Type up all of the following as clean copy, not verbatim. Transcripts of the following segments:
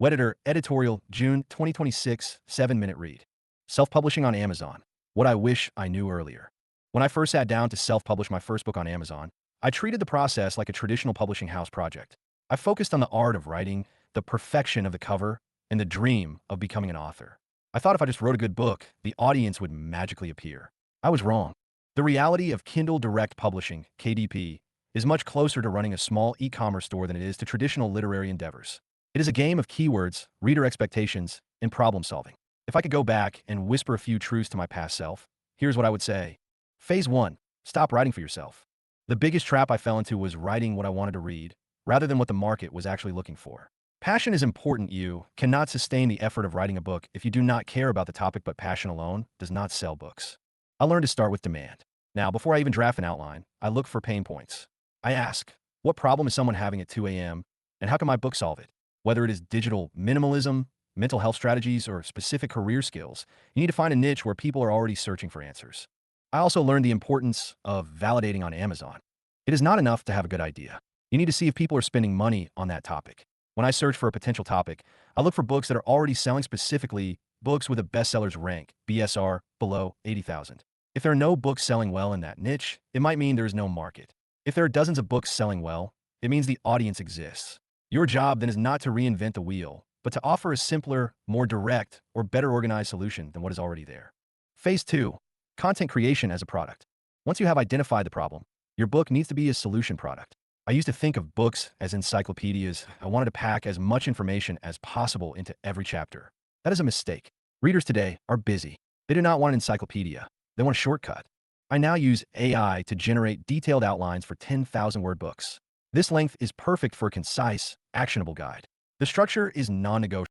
Wedeter, editorial, June 2026, 7-minute read. Self-publishing on Amazon. What I wish I knew earlier. When I first sat down to self-publish my first book on Amazon, I treated the process like a traditional publishing house project. I focused on the art of writing, the perfection of the cover, and the dream of becoming an author. I thought if I just wrote a good book, the audience would magically appear. I was wrong. The reality of Kindle Direct Publishing, KDP, is much closer to running a small e-commerce store than it is to traditional literary endeavors. It is a game of keywords, reader expectations, and problem solving. If I could go back and whisper a few truths to my past self, here's what I would say. Phase 1. Stop writing for yourself. The biggest trap I fell into was writing what I wanted to read, rather than what the market was actually looking for. Passion is important. You cannot sustain the effort of writing a book if you do not care about the topic, but passion alone does not sell books. I learned to start with demand. Now, before I even draft an outline, I look for pain points. I ask, what problem is someone having at 2 a.m., and how can my book solve it? Whether it is digital minimalism, mental health strategies, or specific career skills, you need to find a niche where people are already searching for answers. I also learned the importance of validating on Amazon. It is not enough to have a good idea. You need to see if people are spending money on that topic. When I search for a potential topic, I look for books that are already selling, specifically books with a bestsellers rank, BSR, below 80,000. If there are no books selling well in that niche, it might mean there is no market. If there are dozens of books selling well, it means the audience exists. Your job then is not to reinvent the wheel, but to offer a simpler, more direct, or better organized solution than what is already there. Phase 2. Content creation as a product. Once you have identified the problem, your book needs to be a solution product. I used to think of books as encyclopedias. I wanted to pack as much information as possible into every chapter. That is a mistake. Readers today are busy. They do not want an encyclopedia. They want a shortcut. I now use AI to generate detailed outlines for 10,000-word books. This length is perfect for a concise, actionable guide. The structure is non-negotiable.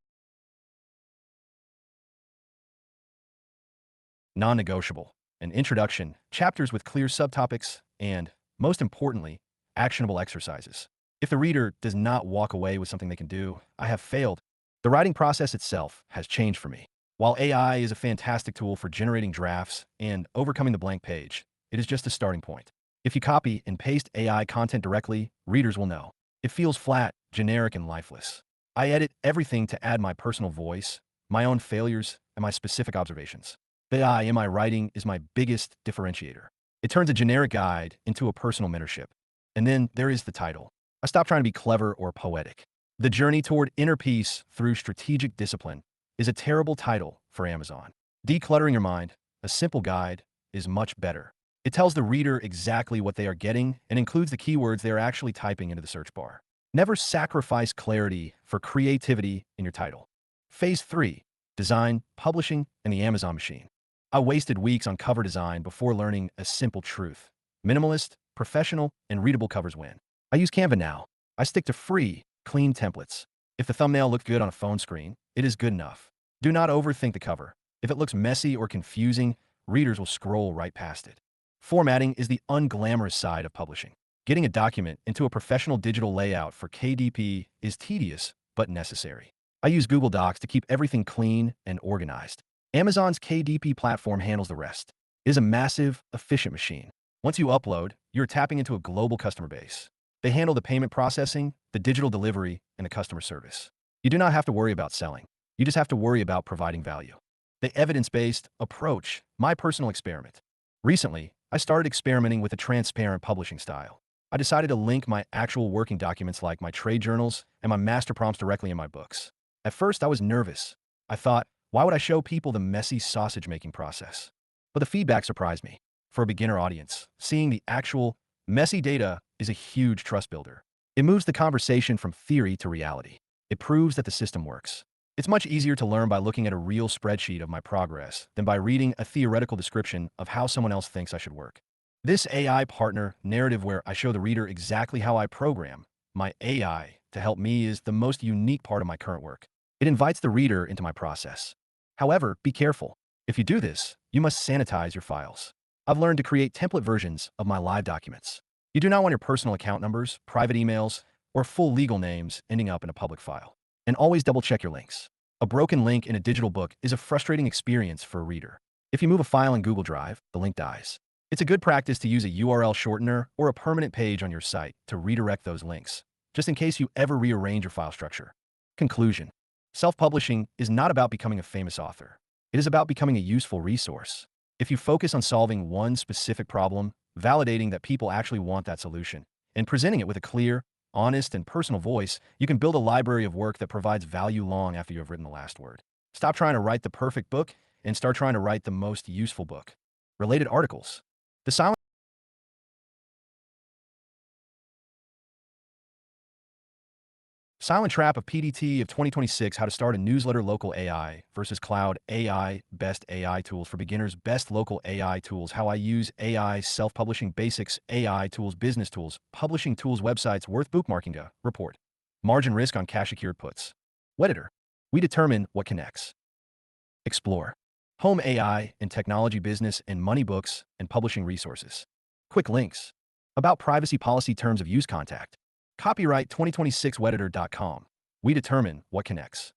An introduction, chapters with clear subtopics, and, most importantly, actionable exercises. If the reader does not walk away with something they can do, I have failed. The writing process itself has changed for me. While AI is a fantastic tool for generating drafts and overcoming the blank page, it is just a starting point. If you copy and paste AI content directly, readers will know. It feels flat, generic, and lifeless. I edit everything to add my personal voice, my own failures, and my specific observations. The AI in my writing is my biggest differentiator. It turns a generic guide into a personal mentorship. And then there is the title. I stopped trying to be clever or poetic. The Journey Toward Inner Peace Through Strategic Discipline is a terrible title for Amazon. Decluttering your mind, a simple guide, is much better. It tells the reader exactly what they are getting and includes the keywords they are actually typing into the search bar. Never sacrifice clarity for creativity in your title. Phase 3. Design, publishing, and the Amazon machine. I wasted weeks on cover design before learning a simple truth. Minimalist, professional, and readable covers win. I use Canva now. I stick to free, clean templates. If the thumbnail looked good on a phone screen, it is good enough. Do not overthink the cover. If it looks messy or confusing, readers will scroll right past it. Formatting is the unglamorous side of publishing. Getting a document into a professional digital layout for KDP is tedious, but necessary. I use Google Docs to keep everything clean and organized. Amazon's KDP platform handles the rest. It is a massive, efficient machine. Once you upload, you're tapping into a global customer base. They handle the payment processing, the digital delivery, and the customer service. You do not have to worry about selling. You just have to worry about providing value. The evidence-based approach, my personal experiment. Recently, I started experimenting with a transparent publishing style. I decided to link my actual working documents like my trade journals and my master prompts directly in my books. At first, I was nervous. I thought, why would I show people the messy sausage-making process? But the feedback surprised me. For a beginner audience, seeing the actual, messy data is a huge trust builder. It moves the conversation from theory to reality. It proves that the system works. It's much easier to learn by looking at a real spreadsheet of my progress than by reading a theoretical description of how someone else thinks I should work. This AI partner narrative where I show the reader exactly how I program my AI to help me is the most unique part of my current work. It invites the reader into my process. However, be careful. If you do this, you must sanitize your files. I've learned to create template versions of my live documents. You do not want your personal account numbers, private emails, or full legal names ending up in a public file. And always double-check your links. A broken link in a digital book is a frustrating experience for a reader. If you move a file in Google Drive, the link dies. It's a good practice to use a URL shortener or a permanent page on your site to redirect those links, just in case you ever rearrange your file structure. Conclusion. Self-publishing is not about becoming a famous author. It is about becoming a useful resource. If you focus on solving one specific problem, validating that people actually want that solution, and presenting it with a clear, honest, and personal voice, you can build a library of work that provides value long after you have written the last word. Stop trying to write the perfect book and start trying to write the most useful book. Related articles. The Silent Trap of PDT of 2026, How to Start a Newsletter Local AI versus Cloud AI, Best AI Tools for Beginners, Best Local AI Tools, How I Use AI, Self-Publishing Basics, AI Tools, Business Tools, Publishing Tools, Websites, Worth Bookmarking, Report. Margin Risk on Cash Secured Puts. Wedeter. We determine what connects. Explore. Home AI and Technology Business and Money Books and Publishing Resources. Quick links. About Privacy Policy Terms of Use Contact. Copyright 2026 Wedeter.com. We determine what connects.